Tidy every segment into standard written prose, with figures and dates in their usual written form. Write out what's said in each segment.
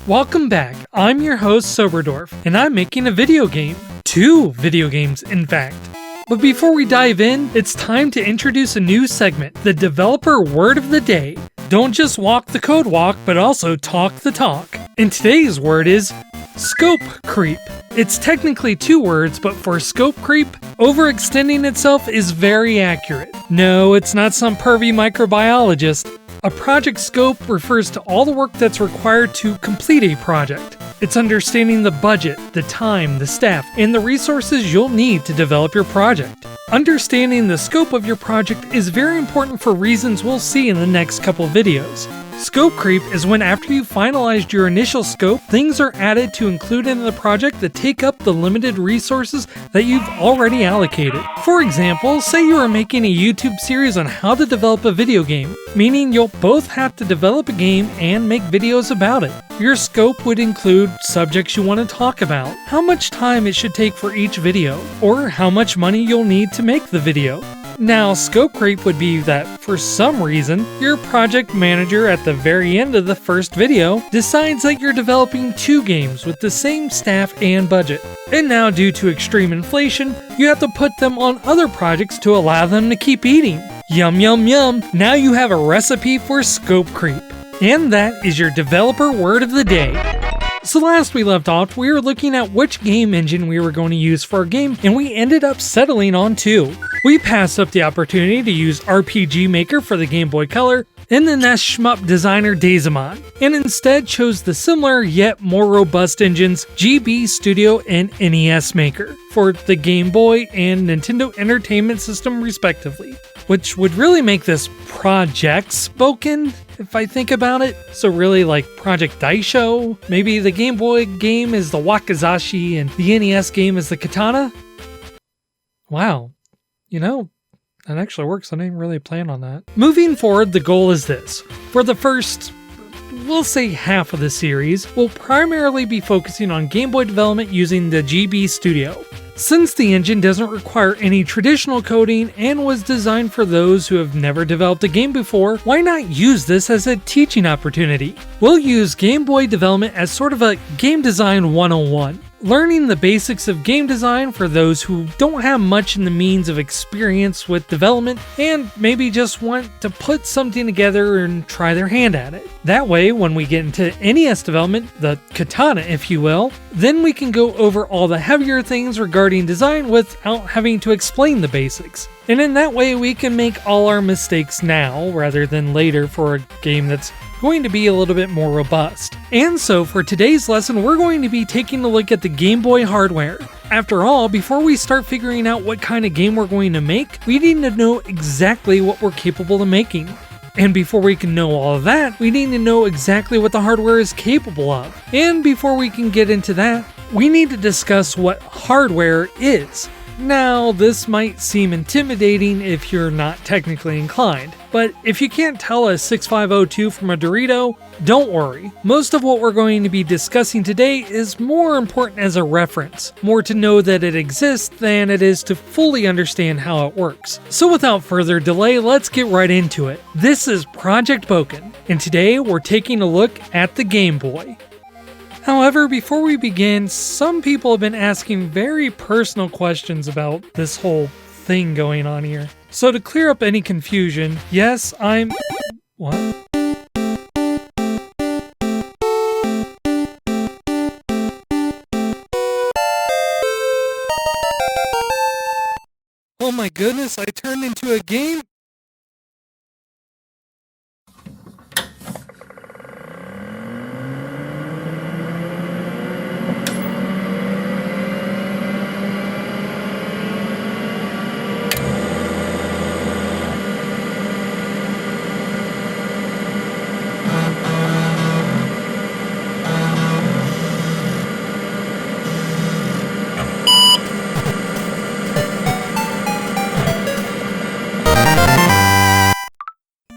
Welcome back, I'm your host SoberDwarf, and I'm making a video game. 2 video games, in fact. But before we dive in, it's time to introduce a new segment, the Developer Word of the Day. Don't just walk the code walk, but also talk the talk. And today's word is scope creep. It's technically 2 words, but for scope creep, overextending itself is very accurate. No, it's not some pervy microbiologist. A project scope refers to all the work that's required to complete a project. It's understanding the budget, the time, the staff, and the resources you'll need to develop your project. Understanding the scope of your project is very important for reasons we'll see in the next couple videos. Scope creep is when after you've finalized your initial scope, things are added to include in the project that take up the limited resources that you've already allocated. For example, say you are making a YouTube series on how to develop a video game, meaning you'll both have to develop a game and make videos about it. Your scope would include subjects you want to talk about, how much time it should take for each video, or how much money you'll need to make the video. Now, scope creep would be that, for some reason, your project manager at the very end of the first video decides that you're developing 2 games with the same staff and budget. And now, due to extreme inflation, you have to put them on other projects to allow them to keep eating. Yum yum yum, now you have a recipe for scope creep. And that is your developer word of the day. So last we left off, we were looking at which game engine we were going to use for our game, and we ended up settling on 2. We passed up the opportunity to use RPG Maker for the Game Boy Color, and the NES Shmup Designer Dazemon, and instead chose the similar yet more robust engines GB Studio and NES Maker for the Game Boy and Nintendo Entertainment System respectively, which would really make this project spoken if I think about it. So really like Project Daisho, maybe the Game Boy game is the Wakizashi and the NES game is the Katana. Wow, you know, that actually works. I didn't really plan on that. Moving forward, the goal is this. For the first, we'll say half of the series, we'll primarily be focusing on Game Boy development using the GB Studio. Since the engine doesn't require any traditional coding and was designed for those who have never developed a game before, why not use this as a teaching opportunity? We'll use Game Boy development as sort of a game design 101. Learning the basics of game design for those who don't have much in the means of experience with development and maybe just want to put something together and try their hand at it. That way, when we get into NES development, the katana if you will, then we can go over all the heavier things regarding design without having to explain the basics. And in that way, we can make all our mistakes now rather than later for a game that's going to be a little bit more robust. And so for today's lesson, we're going to be taking a look at the Game Boy hardware. After all, before we start figuring out what kind of game we're going to make, we need to know exactly what we're capable of making. And before we can know all of that, we need to know exactly what the hardware is capable of. And before we can get into that, we need to discuss what hardware is. Now, this might seem intimidating if you're not technically inclined, but if you can't tell a 6502 from a Dorito, don't worry. Most of what we're going to be discussing today is more important as a reference, more to know that it exists than it is to fully understand how it works. So without further delay, let's get right into it. This is Project Boken, and today we're taking a look at the Game Boy. However, before we begin, some people have been asking very personal questions about this whole thing going on here. So to clear up any confusion, yes, What? Oh my goodness, I turned into a game?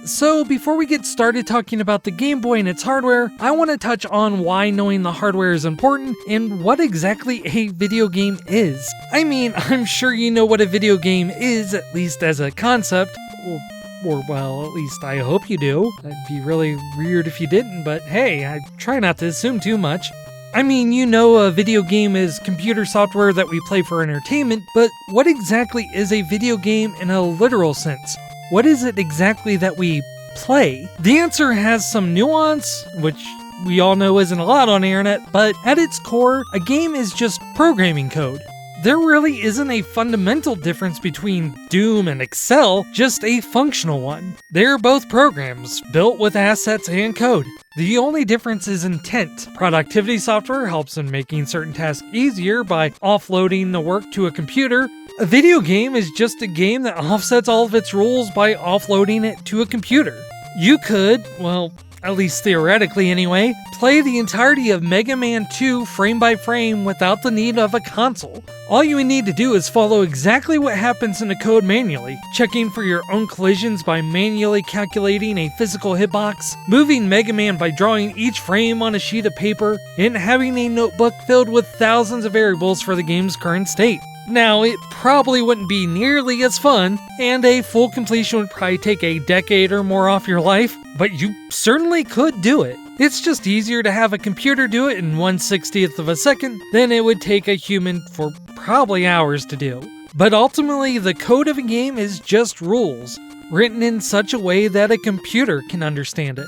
So before we get started talking about the Game Boy and its hardware, I want to touch on why knowing the hardware is important and what exactly a video game is. I mean, I'm sure you know what a video game is, at least as a concept. Well, Or well, at least I hope you do. It'd be really weird if you didn't, but hey, I try not to assume too much. I mean, you know a video game is computer software that we play for entertainment, but what exactly is a video game in a literal sense? What is it exactly that we play? The answer has some nuance, which we all know isn't a lot on the internet, but at its core, a game is just programming code. There really isn't a fundamental difference between Doom and Excel, just a functional one. They're both programs, built with assets and code. The only difference is intent. Productivity software helps in making certain tasks easier by offloading the work to a computer. A video game is just a game that offsets all of its rules by offloading it to a computer. You could, well, at least theoretically anyway, play the entirety of Mega Man 2 frame by frame without the need of a console. All you need to do is follow exactly what happens in the code manually, checking for your own collisions by manually calculating a physical hitbox, moving Mega Man by drawing each frame on a sheet of paper, and having a notebook filled with thousands of variables for the game's current state. Now, it probably wouldn't be nearly as fun, and a full completion would probably take a decade or more off your life, but you certainly could do it. It's just easier to have a computer do it in 1/60th of a second than it would take a human for probably hours to do. But ultimately, the code of a game is just rules, written in such a way that a computer can understand it.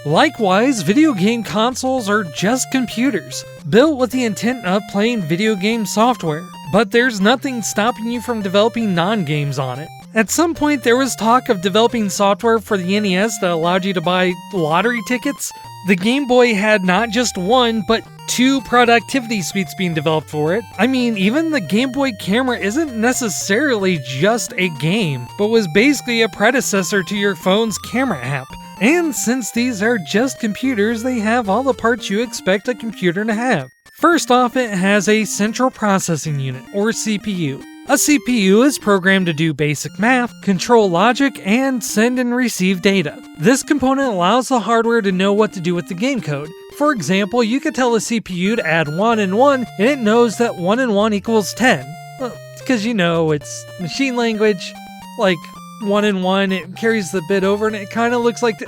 Likewise, video game consoles are just computers, built with the intent of playing video game software. But there's nothing stopping you from developing non-games on it. At some point, there was talk of developing software for the NES that allowed you to buy lottery tickets. The Game Boy had not just one, but 2 productivity suites being developed for it. I mean, even the Game Boy camera isn't necessarily just a game, but was basically a predecessor to your phone's camera app. And since these are just computers, they have all the parts you expect a computer to have. First off, it has a central processing unit, or CPU. A CPU is programmed to do basic math, control logic, and send and receive data. This component allows the hardware to know what to do with the game code. For example, you could tell the CPU to add 1 and 1, and it knows that 1 and 1 equals 10. Well, because you know, it's machine language, like 1 and 1, it carries the bit over and it kind of looks like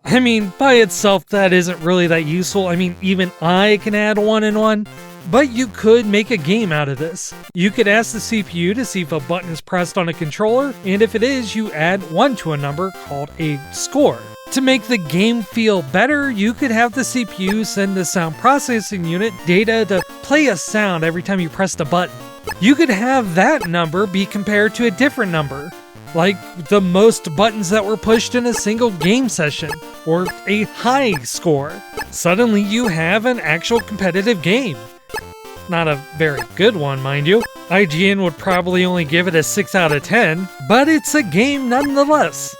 I mean, by itself, that isn't really that useful. I mean, even I can add 1 and 1, but you could make a game out of this. You could ask the CPU to see if a button is pressed on a controller, and if it is, you add 1 to a number called a score. To make the game feel better, you could have the CPU send the sound processing unit data to play a sound every time you pressed a button. You could have that number be compared to a different number, like the most buttons that were pushed in a single game session, or a high score. Suddenly you have an actual competitive game. Not a very good one, mind you. IGN would probably only give it a 6 out of 10, but it's a game nonetheless.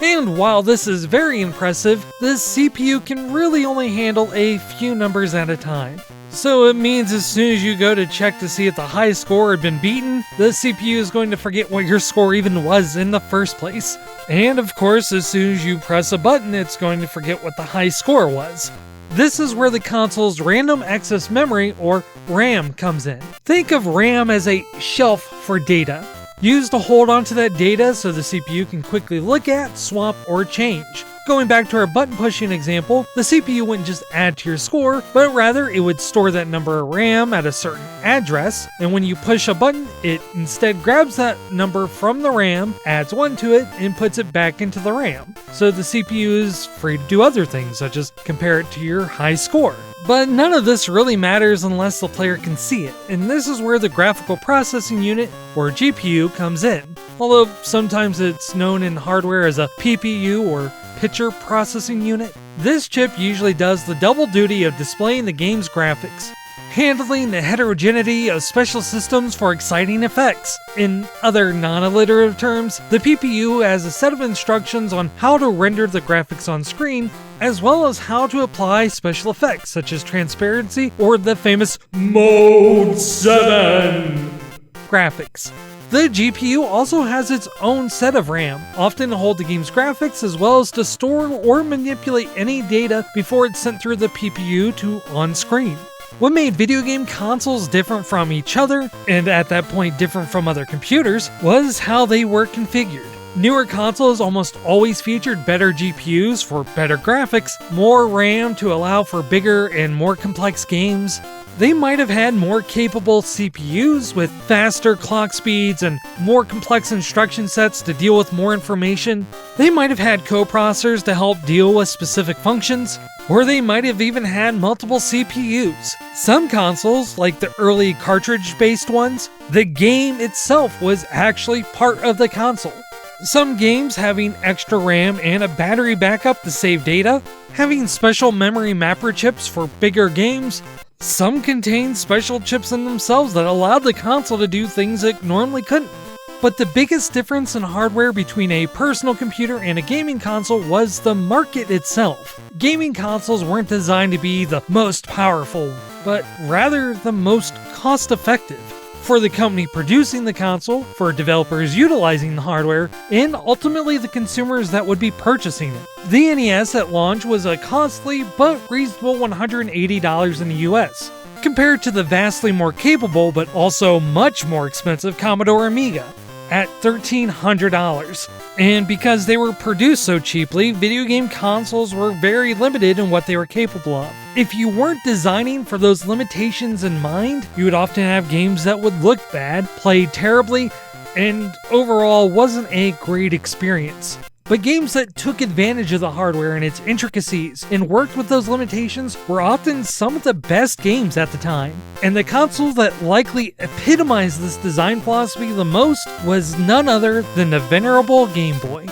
And while this is very impressive, the CPU can really only handle a few numbers at a time. So it means as soon as you go to check to see if the high score had been beaten, the CPU is going to forget what your score even was in the first place. And of course, as soon as you press a button, it's going to forget what the high score was. This is where the console's random access memory, or RAM, comes in. Think of RAM as a shelf for data, used to hold onto that data so the CPU can quickly look at, swap, or change. Going back to our button pushing example, the CPU wouldn't just add to your score, but rather it would store that number of RAM at a certain address, and when you push a button, it instead grabs that number from the RAM, adds 1 to it, and puts it back into the RAM. So the CPU is free to do other things, such as compare it to your high score. But none of this really matters unless the player can see it, and this is where the graphical processing unit, or GPU, comes in. Although sometimes it's known in hardware as a PPU, or picture processing unit. This chip usually does the double duty of displaying the game's graphics, handling the heterogeneity of special systems for exciting effects. In other non-alliterative terms, the PPU has a set of instructions on how to render the graphics on screen, as well as how to apply special effects such as transparency or the famous Mode 7 graphics. The GPU also has its own set of RAM, often to hold the game's graphics as well as to store or manipulate any data before it's sent through the PPU to on-screen. What made video game consoles different from each other, and at that point different from other computers, was how they were configured. Newer consoles almost always featured better GPUs for better graphics, more RAM to allow for bigger and more complex games. They might have had more capable CPUs with faster clock speeds and more complex instruction sets to deal with more information. They might have had coprocessors to help deal with specific functions, or they might have even had multiple CPUs. Some consoles, like the early cartridge-based ones, the game itself was actually part of the console. Some games having extra RAM and a battery backup to save data, having special memory mapper chips for bigger games. Some contain special chips in themselves that allowed the console to do things it normally couldn't. But the biggest difference in hardware between a personal computer and a gaming console was the market itself. Gaming consoles weren't designed to be the most powerful, but rather the most cost-effective. For the company producing the console, for developers utilizing the hardware, and ultimately the consumers that would be purchasing it. The NES at launch was a costly but reasonable $180 in the US, compared to the vastly more capable but also much more expensive Commodore Amiga at $1,300. And because they were produced so cheaply, video game consoles were very limited in what they were capable of. If you weren't designing for those limitations in mind, you would often have games that would look bad, played terribly, and overall wasn't a great experience. But games that took advantage of the hardware and its intricacies and worked with those limitations were often some of the best games at the time. And the console that likely epitomized this design philosophy the most was none other than the venerable Game Boy.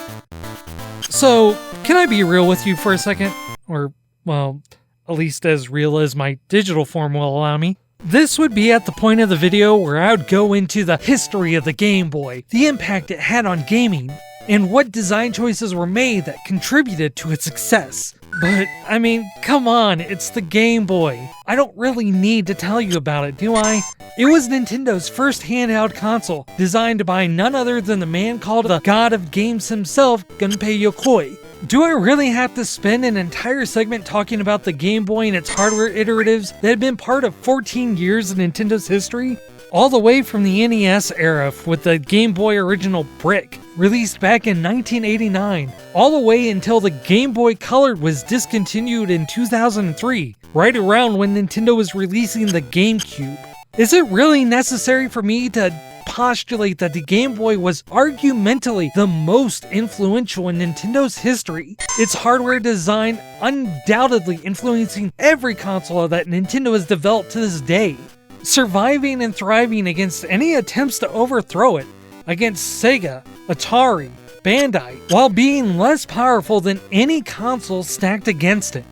So, can I be real with you for a second? Or, well, at least as real as my digital form will allow me. This would be at the point of the video where I would go into the history of the Game Boy, the impact it had on gaming, and what design choices were made that contributed to its success. But, I mean, come on, it's the Game Boy. I don't really need to tell you about it, do I? It was Nintendo's first handheld console, designed by none other than the man called the God of Games himself, Gunpei Yokoi. Do I really have to spend an entire segment talking about the Game Boy and its hardware iteratives that had been part of 14 years of Nintendo's history? All the way from the NES era with the Game Boy original Brick, released back in 1989, all the way until the Game Boy Color was discontinued in 2003, right around when Nintendo was releasing the GameCube. Is it really necessary for me to postulate that the Game Boy was argumentally the most influential in Nintendo's history? Its hardware design undoubtedly influencing every console that Nintendo has developed to this day, surviving and thriving against any attempts to overthrow it, against Sega, Atari, Bandai, while being less powerful than any console stacked against it.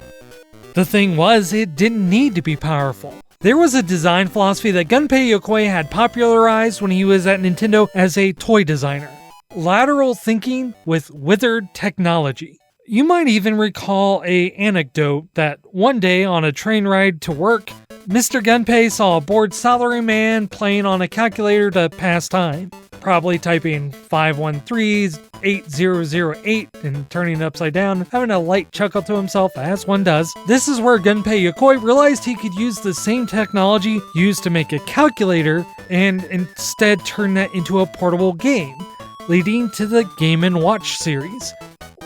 The thing was, it didn't need to be powerful. There was a design philosophy that Gunpei Yokoi had popularized when he was at Nintendo as a toy designer. Lateral thinking with withered technology. You might even recall an anecdote that one day on a train ride to work, Mr. Gunpei saw a bored salaryman playing on a calculator to pass time, probably typing 513-8008 and turning it upside down, having a light chuckle to himself as one does. This is where Gunpei Yokoi realized he could use the same technology used to make a calculator and instead turn that into a portable game, leading to the Game & Watch series.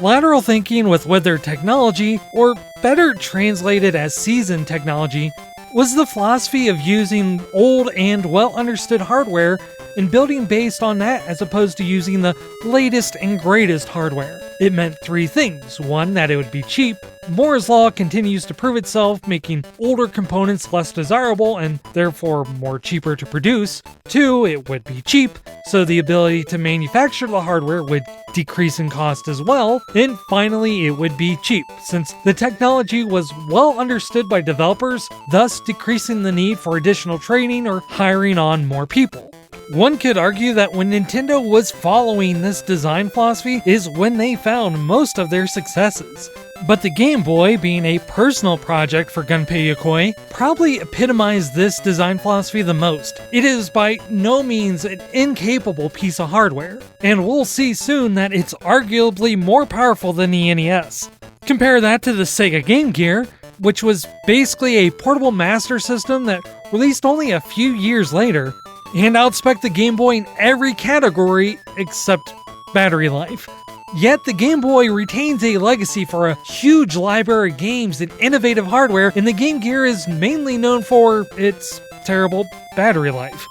Lateral thinking with withered technology, or better translated as seasoned technology, was the philosophy of using old and well-understood hardware and building based on that as opposed to using the latest and greatest hardware. It meant three things. One, that it would be cheap. Moore's Law continues to prove itself, making older components less desirable and therefore more cheaper to produce. Two, it would be cheap, so the ability to manufacture the hardware would decrease in cost as well. And finally, it would be cheap, since the technology was well understood by developers, thus decreasing the need for additional training or hiring on more people. One could argue that when Nintendo was following this design philosophy is when they found most of their successes. But the Game Boy, being a personal project for Gunpei Yokoi, probably epitomized this design philosophy the most. It is by no means an incapable piece of hardware, and we'll see soon that it's arguably more powerful than the NES. Compare that to the Sega Game Gear, which was basically a portable master system that released only a few years later, and outspec the Game Boy in every category except battery life. Yet the Game Boy retains a legacy for a huge library of games and innovative hardware, and the Game Gear is mainly known for its terrible battery life.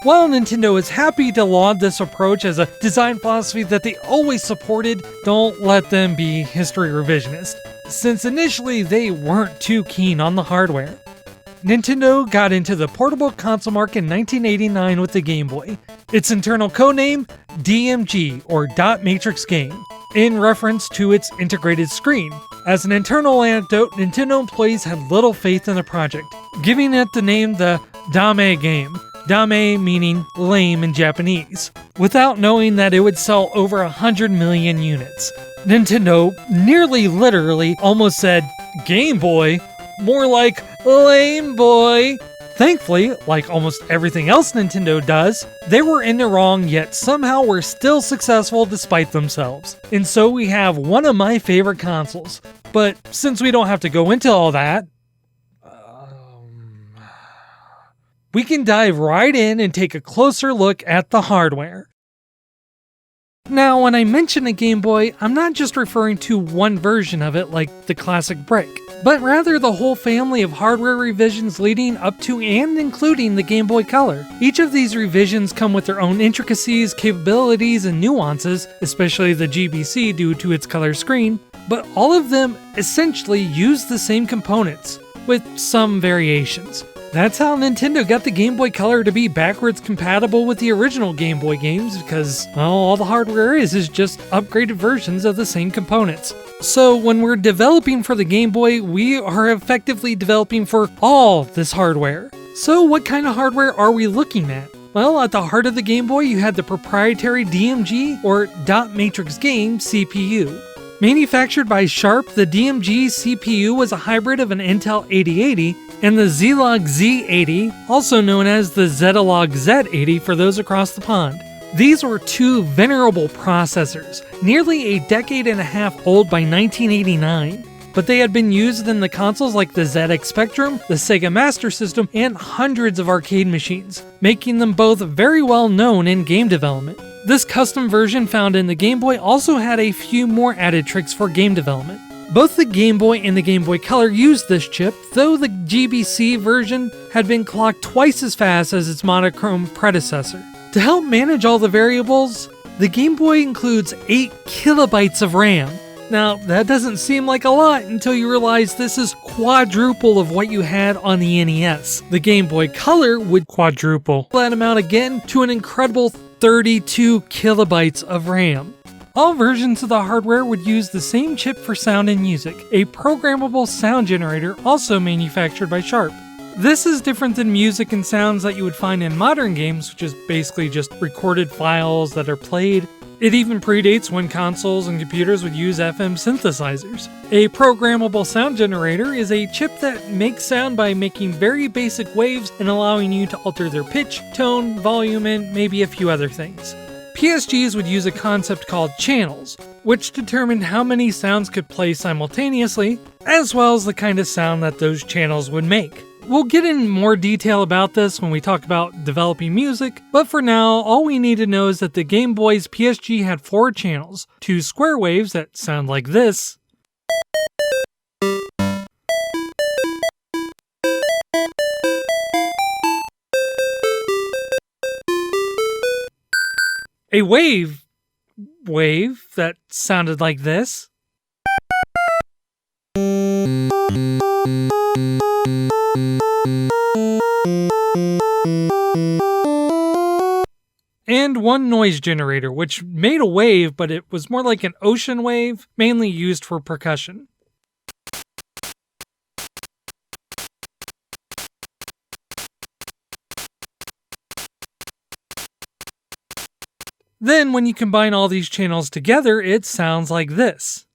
While Nintendo is happy to laud this approach as a design philosophy that they always supported, don't let them be history revisionist, since initially they weren't too keen on the hardware. Nintendo got into the portable console market in 1989 with the Game Boy. Its internal codename, DMG, or Dot Matrix Game, in reference to its integrated screen. As an internal anecdote, Nintendo employees had little faith in the project, giving it the name the Dame game, Dame meaning lame in Japanese, without knowing that it would sell over 100 million units. Nintendo nearly literally almost said Game Boy, more like lame boy. Thankfully, like almost everything else Nintendo does, they were in the wrong, yet somehow were still successful despite themselves. And so we have one of my favorite consoles. But since we don't have to go into all that, we can dive right in and take a closer look at the hardware. Now, when I mention a Game Boy, I'm not just referring to one version of it like the classic brick, but rather the whole family of hardware revisions leading up to and including the Game Boy Color. Each of these revisions come with their own intricacies, capabilities, and nuances, especially the GBC due to its color screen, but all of them essentially use the same components, with some variations. That's how Nintendo got the Game Boy Color to be backwards compatible with the original Game Boy games because, well, all the hardware is just upgraded versions of the same components. So when we're developing for the Game Boy, we are effectively developing for all this hardware. So what kind of hardware are we looking at? Well, at the heart of the Game Boy, you had the proprietary DMG, or Dot Matrix Game, CPU. Manufactured by Sharp, the DMG CPU was a hybrid of an Intel 8080 and the Zilog Z80, also known as the Zedilog Z80 for those across the pond. These were two venerable processors, nearly a decade and a half old by 1989, but they had been used in the consoles like the ZX Spectrum, the Sega Master System, and hundreds of arcade machines, making them both very well known in game development. This custom version found in the Game Boy also had a few more added tricks for game development. Both the Game Boy and the Game Boy Color used this chip, though the GBC version had been clocked twice as fast as its monochrome predecessor. To help manage all the variables, the Game Boy includes 8 kilobytes of RAM. Now, that doesn't seem like a lot until you realize this is quadruple of what you had on the NES. The Game Boy Color would quadruple that amount again to an incredible 32 kilobytes of RAM. All versions of the hardware would use the same chip for sound and music, a programmable sound generator also manufactured by Sharp. This is different than music and sounds that you would find in modern games, which is basically just recorded files that are played. It even predates when consoles and computers would use FM synthesizers. A programmable sound generator is a chip that makes sound by making very basic waves and allowing you to alter their pitch, tone, volume, and maybe a few other things. PSGs would use a concept called channels, which determined how many sounds could play simultaneously, as well as the kind of sound that those channels would make. We'll get in more detail about this when we talk about developing music, but for now, all we need to know is that the Game Boy's PSG had 4 channels, 2 square waves that sound like this, a wave that sounded like this, and one noise generator, which made a wave, but it was more like an ocean wave, mainly used for percussion. Then, when you combine all these channels together, it sounds like this.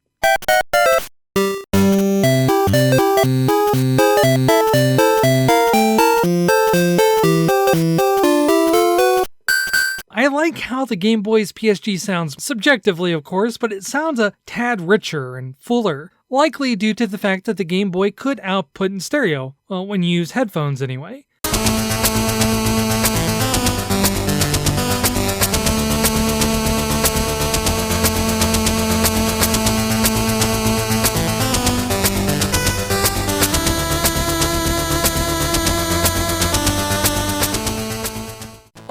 I like how the Game Boy's PSG sounds, subjectively of course, but it sounds a tad richer and fuller, likely due to the fact that the Game Boy could output in stereo, well, when you use headphones anyway.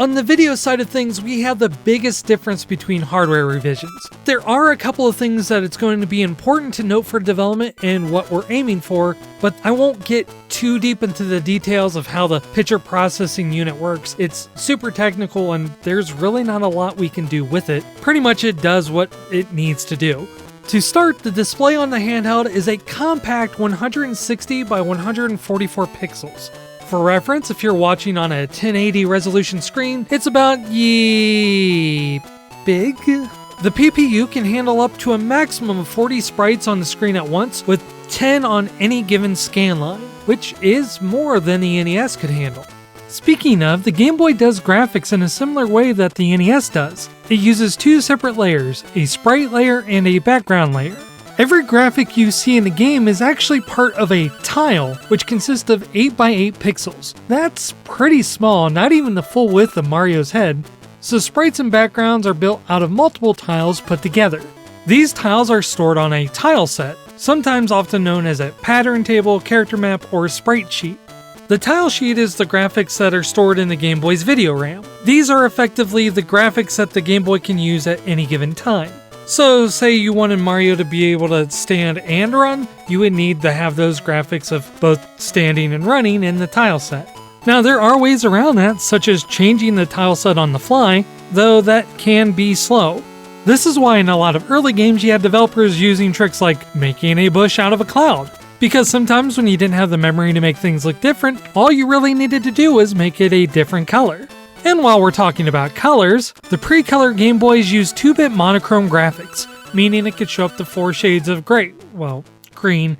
On the video side of things, we have the biggest difference between hardware revisions. There are a couple of things that it's going to be important to note for development and what we're aiming for, but I won't get too deep into the details of how the picture processing unit works. It's super technical and there's really not a lot we can do with it. Pretty much it does what it needs to do. To start, the display on the handheld is a compact 160 by 144 pixels. For reference, if you're watching on a 1080 resolution screen, it's about big. The PPU can handle up to a maximum of 40 sprites on the screen at once, with 10 on any given scan line, which is more than the NES could handle. Speaking of, the Game Boy does graphics in a similar way that the NES does. It uses two separate layers, a sprite layer and a background layer. Every graphic you see in the game is actually part of a tile, which consists of 8x8 pixels. That's pretty small, not even the full width of Mario's head. So sprites and backgrounds are built out of multiple tiles put together. These tiles are stored on a tile set, sometimes often known as a pattern table, character map, or sprite sheet. The tile sheet is the graphics that are stored in the Game Boy's video RAM. These are effectively the graphics that the Game Boy can use at any given time. So say you wanted Mario to be able to stand and run, you would need to have those graphics of both standing and running in the tile set. Now there are ways around that, such as changing the tile set on the fly, though that can be slow. This is why in a lot of early games you had developers using tricks like making a bush out of a cloud. Because sometimes when you didn't have the memory to make things look different, all you really needed to do was make it a different color. And while we're talking about colors, the pre-color Game Boys used 2-bit monochrome graphics, meaning it could show up to 4 shades of green.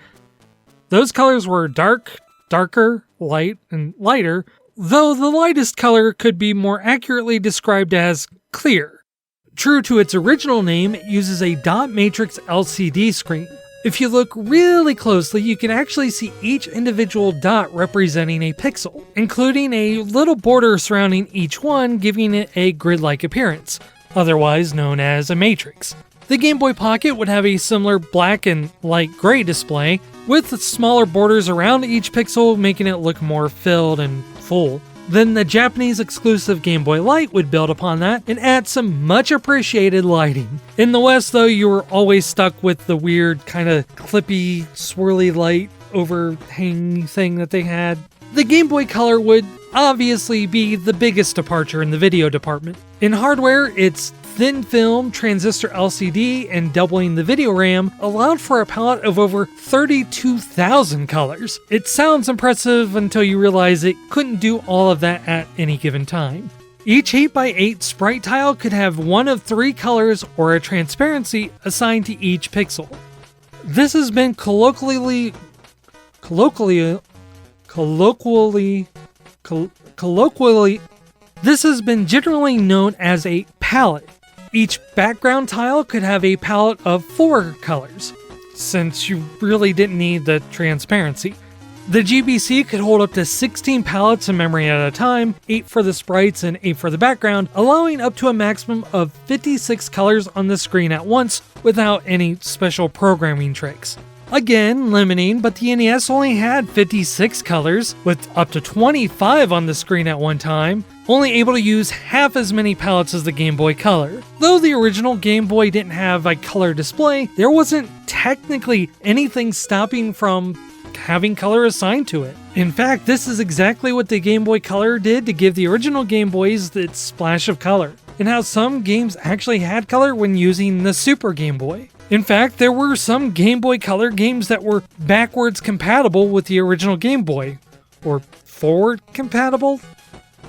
Those colors were dark, darker, light, and lighter, though the lightest color could be more accurately described as clear. True to its original name, it uses a dot matrix LCD screen. If you look really closely, you can actually see each individual dot representing a pixel, including a little border surrounding each one, giving it a grid-like appearance, otherwise known as a matrix. The Game Boy Pocket would have a similar black and light gray display, with smaller borders around each pixel, making it look more filled and full. Then the Japanese exclusive Game Boy Light would build upon that and add some much appreciated lighting. In the West though, you were always stuck with the weird kind of clippy, swirly light overhang thing that they had. The Game Boy Color would obviously be the biggest departure in the video department. In hardware, its thin film, transistor LCD, and doubling the video RAM allowed for a palette of over 32,000 colors. It sounds impressive until you realize it couldn't do all of that at any given time. Each 8x8 sprite tile could have one of 3 colors or a transparency assigned to each pixel. This has been colloquially this has been generally known as a palette. Each background tile could have a palette of 4 colors, since you really didn't need the transparency. The GBC could hold up to 16 palettes in memory at a time, 8 for the sprites and 8 for the background, allowing up to a maximum of 56 colors on the screen at once without any special programming tricks. Again, limiting, but the NES only had 56 colors, with up to 25 on the screen at one time, only able to use half as many palettes as the Game Boy Color. Though the original Game Boy didn't have a color display, there wasn't technically anything stopping from having color assigned to it. In fact, this is exactly what the Game Boy Color did to give the original Game Boys its splash of color, and how some games actually had color when using the Super Game Boy. In fact, there were some Game Boy Color games that were backwards compatible with the original Game Boy. Or forward compatible?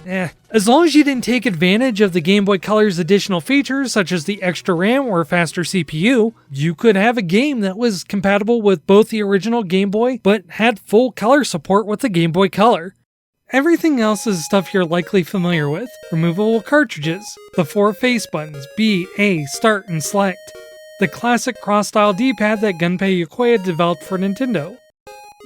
As long as you didn't take advantage of the Game Boy Color's additional features, such as the extra RAM or faster CPU, you could have a game that was compatible with both the original Game Boy, but had full color support with the Game Boy Color. Everything else is stuff you're likely familiar with. Removable cartridges, the 4 face buttons, B, A, start, and select. The classic cross-style D-pad that Gunpei Yokoi developed for Nintendo.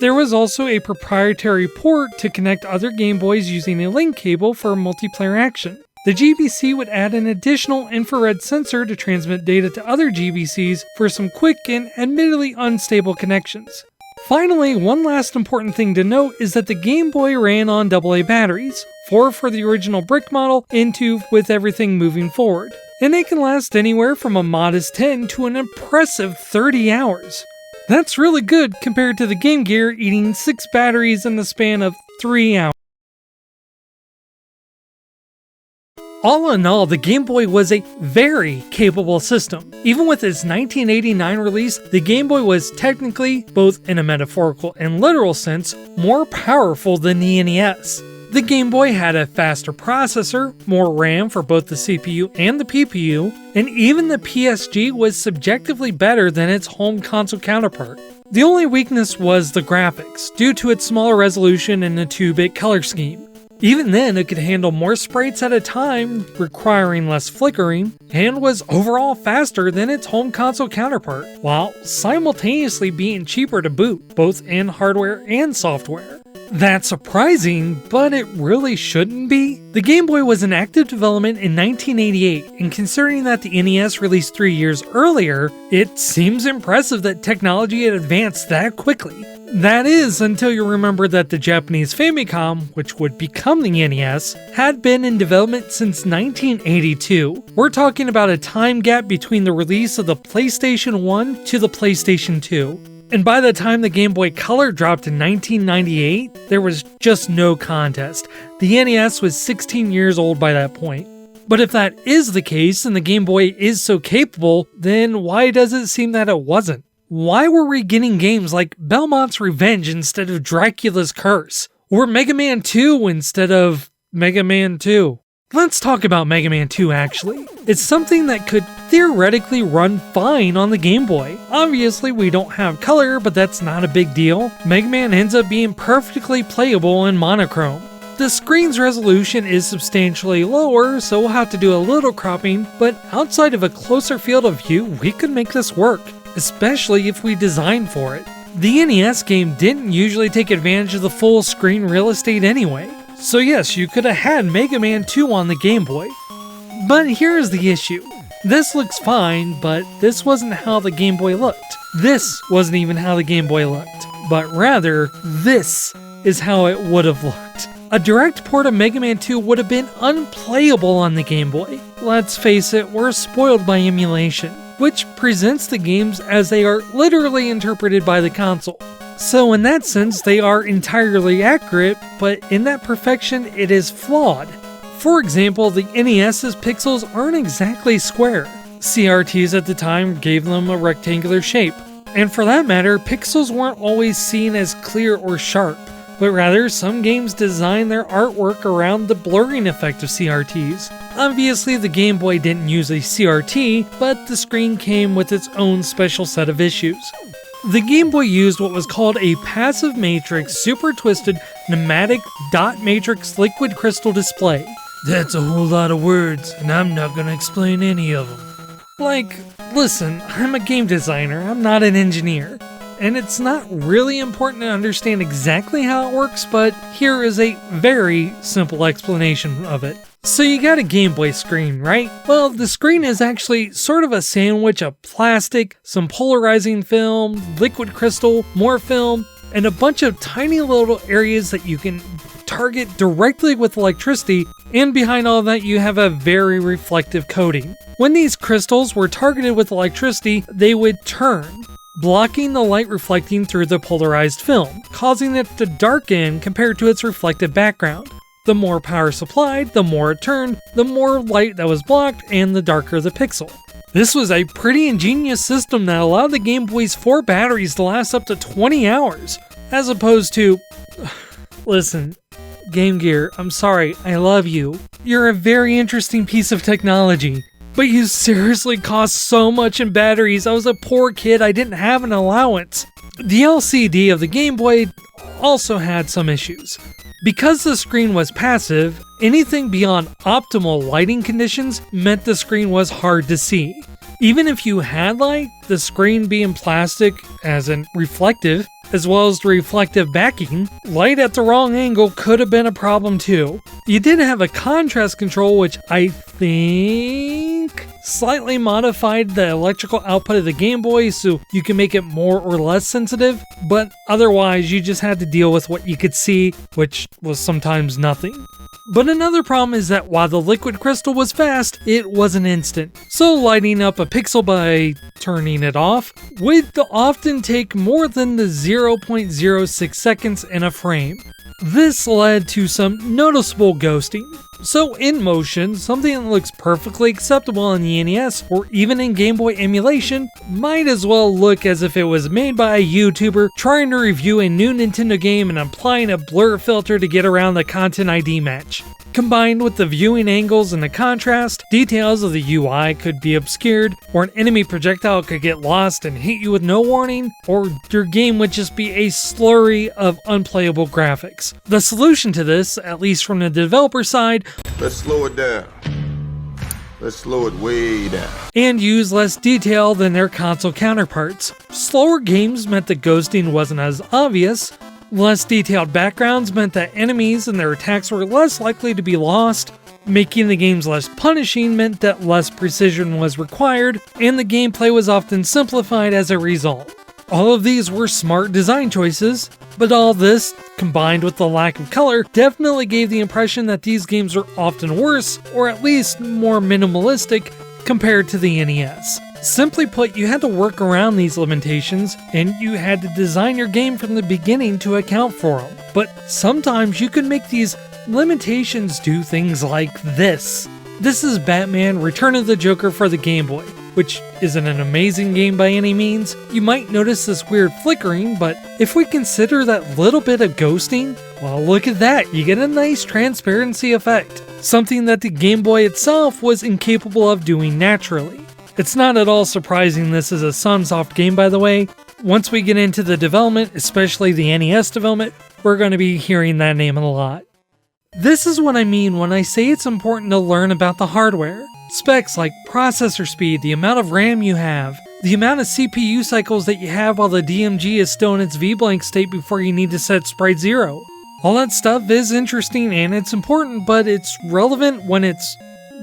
There was also a proprietary port to connect other Game Boys using a link cable for multiplayer action. The GBC would add an additional infrared sensor to transmit data to other GBCs for some quick and admittedly unstable connections. Finally, one last important thing to note is that the Game Boy ran on AA batteries, 4 for the original brick model and 2 with everything moving forward. And it can last anywhere from a modest 10 to an impressive 30 hours. That's really good compared to the Game Gear eating 6 batteries in the span of 3 hours. All in all, the Game Boy was a very capable system. Even with its 1989 release, the Game Boy was technically, both in a metaphorical and literal sense, more powerful than the NES. The Game Boy had a faster processor, more RAM for both the CPU and the PPU, and even the PSG was subjectively better than its home console counterpart. The only weakness was the graphics, due to its smaller resolution and the 2-bit color scheme. Even then, it could handle more sprites at a time, requiring less flickering, and was overall faster than its home console counterpart, while simultaneously being cheaper to boot, both in hardware and software. That's surprising, but it really shouldn't be. The Game Boy was in active development in 1988, and considering that the NES released 3 years earlier, it seems impressive that technology had advanced that quickly. That is, until you remember that the Japanese Famicom, which would become the NES, had been in development since 1982. We're talking about a time gap between the release of the PlayStation 1 to the PlayStation 2. And by the time the Game Boy Color dropped in 1998, there was just no contest. The NES was 16 years old by that point. But if that is the case, and the Game Boy is so capable, then why does it seem that it wasn't? Why were we getting games like Belmont's Revenge instead of Dracula's Curse? Or Mega Man 2 instead of Mega Man 2? Let's talk about Mega Man 2 actually. It's something that could theoretically run fine on the Game Boy. Obviously we don't have color, but that's not a big deal. Mega Man ends up being perfectly playable in monochrome. The screen's resolution is substantially lower, so we'll have to do a little cropping, but outside of a closer field of view, we could make this work, especially if we design for it. The NES game didn't usually take advantage of the full screen real estate anyway. So yes, you could have had Mega Man 2 on the Game Boy. But here's the issue. This looks fine, but this wasn't how the Game Boy looked. This wasn't even how the Game Boy looked. But rather, this is how it would have looked. A direct port of Mega Man 2 would have been unplayable on the Game Boy. Let's face it, we're spoiled by emulation, which presents the games as they are literally interpreted by the console. So in that sense, they are entirely accurate, but in that perfection, it is flawed. For example, the NES's pixels aren't exactly square. CRTs at the time gave them a rectangular shape. And for that matter, pixels weren't always seen as clear or sharp, but rather some games designed their artwork around the blurring effect of CRTs. Obviously, the Game Boy didn't use a CRT, but the screen came with its own special set of issues. The Game Boy used what was called a passive matrix super twisted pneumatic dot matrix liquid crystal display. That's a whole lot of words, and I'm not gonna explain any of them. Like, listen, I'm a game designer, I'm not an engineer. And it's not really important to understand exactly how it works, but here is a very simple explanation of it. So you got a Game Boy screen, right? Well, the screen is actually sort of a sandwich of plastic, some polarizing film, liquid crystal, more film, and a bunch of tiny little areas that you can target directly with electricity, and behind all that you have a very reflective coating. When these crystals were targeted with electricity, they would turn, blocking the light reflecting through the polarized film, causing it to darken compared to its reflective background. The more power supplied, the more it turned, the more light that was blocked, and the darker the pixel. This was a pretty ingenious system that allowed the Game Boy's 4 batteries to last up to 20 hours, as opposed to... Listen, Game Gear, I'm sorry, I love you. You're a very interesting piece of technology. But you seriously cost so much in batteries. I was a poor kid, I didn't have an allowance. The LCD of the Game Boy also had some issues. Because the screen was passive, anything beyond optimal lighting conditions meant the screen was hard to see. Even if you had light, the screen being plastic, as in reflective, as well as the reflective backing, light at the wrong angle could have been a problem too. You did have a contrast control, which I think slightly modified the electrical output of the Game Boy so you can make it more or less sensitive, but otherwise you just had to deal with what you could see, which was sometimes nothing. But another problem is that while the liquid crystal was fast, it wasn't instant. So lighting up a pixel by turning it off would often take more than the 0.06 seconds in a frame. This led to some noticeable ghosting. So in motion, something that looks perfectly acceptable in the NES or even in Game Boy emulation might as well look as if it was made by a YouTuber trying to review a new Nintendo game and applying a blur filter to get around the content ID match. Combined with the viewing angles and the contrast, details of the UI could be obscured, or an enemy projectile could get lost and hit you with no warning, or your game would just be a slurry of unplayable graphics. The solution to this, at least from the developer side, let's slow it down. Let's slow it way down. And use less detail than their console counterparts. Slower games meant that ghosting wasn't as obvious. Less detailed backgrounds meant that enemies and their attacks were less likely to be lost. Making the games less punishing meant that less precision was required, and the gameplay was often simplified as a result. All of these were smart design choices, but all this, combined with the lack of color, definitely gave the impression that these games were often worse, or at least more minimalistic, compared to the NES. Simply put, you had to work around these limitations, and you had to design your game from the beginning to account for them. But sometimes you could make these limitations do things like this. This is Batman Return of the Joker for the Game Boy, which isn't an amazing game by any means. You might notice this weird flickering, but if we consider that little bit of ghosting, well, look at that, you get a nice transparency effect. Something that the Game Boy itself was incapable of doing naturally. It's not at all surprising this is a Sunsoft game, by the way. Once we get into the development, especially the NES development, we're going to be hearing that name a lot. This is what I mean when I say it's important to learn about the hardware. Specs like processor speed, the amount of RAM you have, the amount of CPU cycles that you have while the DMG is still in its V-blank state before you need to set sprite 0. All that stuff is interesting and it's important, but it's relevant when it's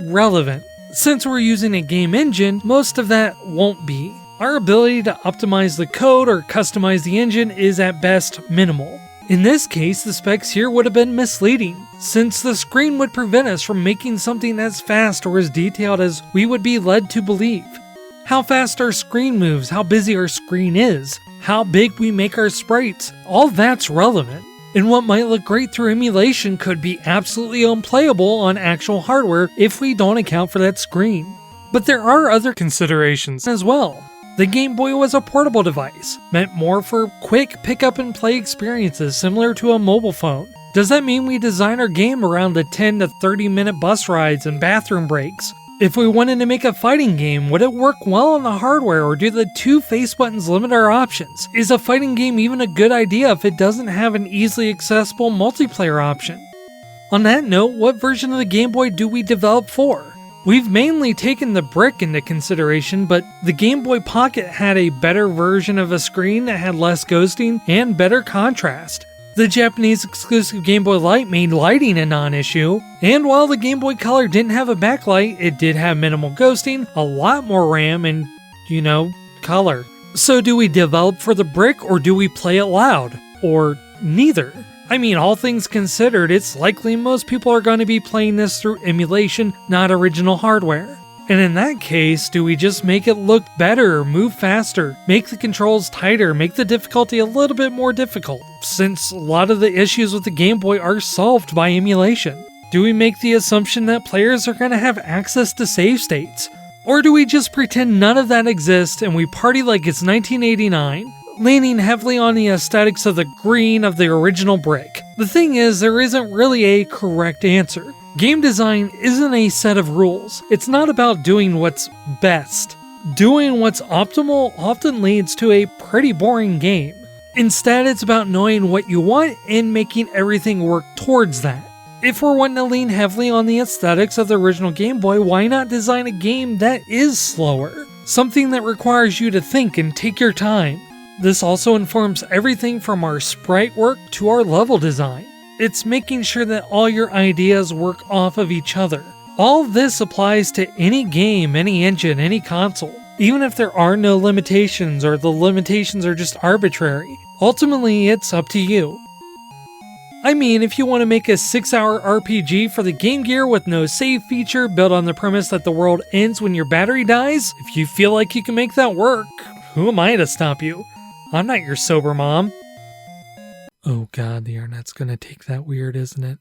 relevant. Since we're using a game engine, most of that won't be. Our ability to optimize the code or customize the engine is at best minimal. In this case, the specs here would have been misleading, since the screen would prevent us from making something as fast or as detailed as we would be led to believe. How fast our screen moves, how busy our screen is, how big we make our sprites, all that's relevant. And what might look great through emulation could be absolutely unplayable on actual hardware if we don't account for that screen. But there are other considerations as well. The Game Boy was a portable device, meant more for quick pick-up and play experiences similar to a mobile phone. Does that mean we design our game around the 10 to 30 minute bus rides and bathroom breaks? If we wanted to make a fighting game, would it work well on the hardware, or do the 2 face buttons limit our options? Is a fighting game even a good idea if it doesn't have an easily accessible multiplayer option? On that note, what version of the Game Boy do we develop for? We've mainly taken the brick into consideration, but the Game Boy Pocket had a better version of a screen that had less ghosting and better contrast. The Japanese exclusive Game Boy Light made lighting a non-issue, and while the Game Boy Color didn't have a backlight, it did have minimal ghosting, a lot more RAM, and, color. So do we develop for the brick, or do we play it loud? Or neither? I mean, all things considered, it's likely most people are going to be playing this through emulation, not original hardware. And in that case, do we just make it look better, move faster, make the controls tighter, make the difficulty a little bit more difficult, since a lot of the issues with the Game Boy are solved by emulation? Do we make the assumption that players are going to have access to save states? Or do we just pretend none of that exists and we party like it's 1989? Leaning heavily on the aesthetics of the green of the original brick. The thing is, there isn't really a correct answer. Game design isn't a set of rules. It's not about doing what's best. Doing what's optimal often leads to a pretty boring game. Instead, it's about knowing what you want and making everything work towards that. If we're wanting to lean heavily on the aesthetics of the original Game Boy, why not design a game that is slower? Something that requires you to think and take your time. This also informs everything from our sprite work to our level design. It's making sure that all your ideas work off of each other. All this applies to any game, any engine, any console, even if there are no limitations or the limitations are just arbitrary. Ultimately, it's up to you. I mean, if you want to make a 6-hour RPG for the Game Gear with no save feature built on the premise that the world ends when your battery dies, if you feel like you can make that work, who am I to stop you? I'm not your sober mom. Oh god, the internet's gonna take that weird, isn't it?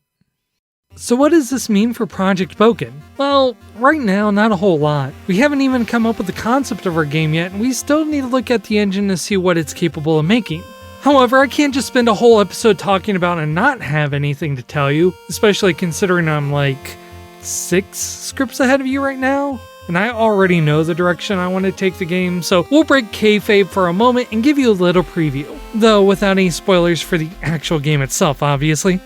So what does this mean for Project Boken? Well, right now, not a whole lot. We haven't even come up with the concept of our game yet, and we still need to look at the engine to see what it's capable of making. However, I can't just spend a whole episode talking about and not have anything to tell you, especially considering I'm like 6 scripts ahead of you right now, and I already know the direction I want to take the game, so we'll break kayfabe for a moment and give you a little preview, though without any spoilers for the actual game itself, obviously.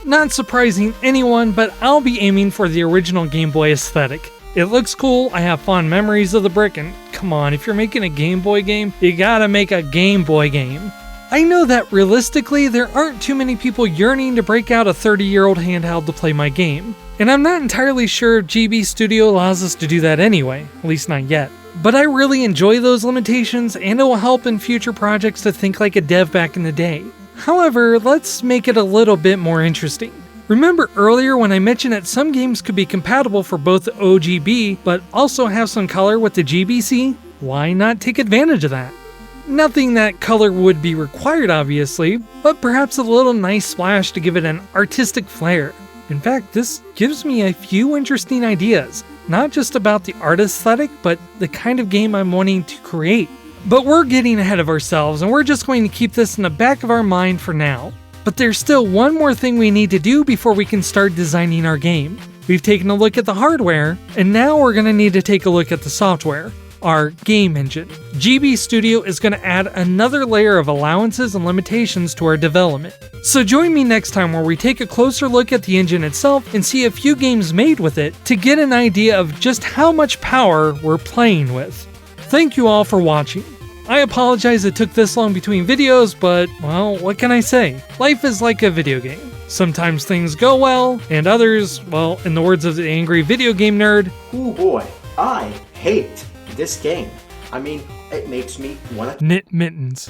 Not surprising anyone, but I'll be aiming for the original Game Boy aesthetic. It looks cool, I have fond memories of the brick, and come on, if you're making a Game Boy game, you gotta make a Game Boy game. I know that realistically, there aren't too many people yearning to break out a 30-year-old handheld to play my game, and I'm not entirely sure if GB Studio allows us to do that anyway, at least not yet. But I really enjoy those limitations, and it will help in future projects to think like a dev back in the day. However, let's make it a little bit more interesting. Remember earlier when I mentioned that some games could be compatible for both the OGB, but also have some color with the GBC? Why not take advantage of that? Nothing that color would be required, obviously, but perhaps a little nice splash to give it an artistic flair. In fact, this gives me a few interesting ideas, not just about the art aesthetic, but the kind of game I'm wanting to create. But we're getting ahead of ourselves, and we're just going to keep this in the back of our mind for now. But there's still one more thing we need to do before we can start designing our game. We've taken a look at the hardware, and now we're going to need to take a look at the software. Our game engine. GB Studio is going to add another layer of allowances and limitations to our development. So join me next time where we take a closer look at the engine itself and see a few games made with it to get an idea of just how much power we're playing with. Thank you all for watching. I apologize it took this long between videos, but, well, what can I say? Life is like a video game. Sometimes things go well, and others, well, in the words of the angry video game nerd, oh boy, I hate this game. I mean, it makes me want to knit mittens.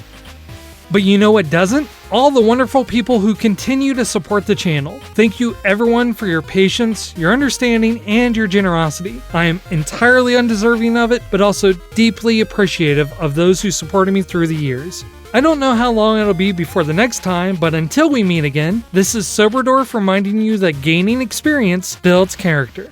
But you know what doesn't? All the wonderful people who continue to support the channel. Thank you everyone for your patience, your understanding, and your generosity. I am entirely undeserving of it, but also deeply appreciative of those who supported me through the years. I don't know how long it'll be before the next time, but until we meet again, this is SoberDwarf reminding you that gaining experience builds character.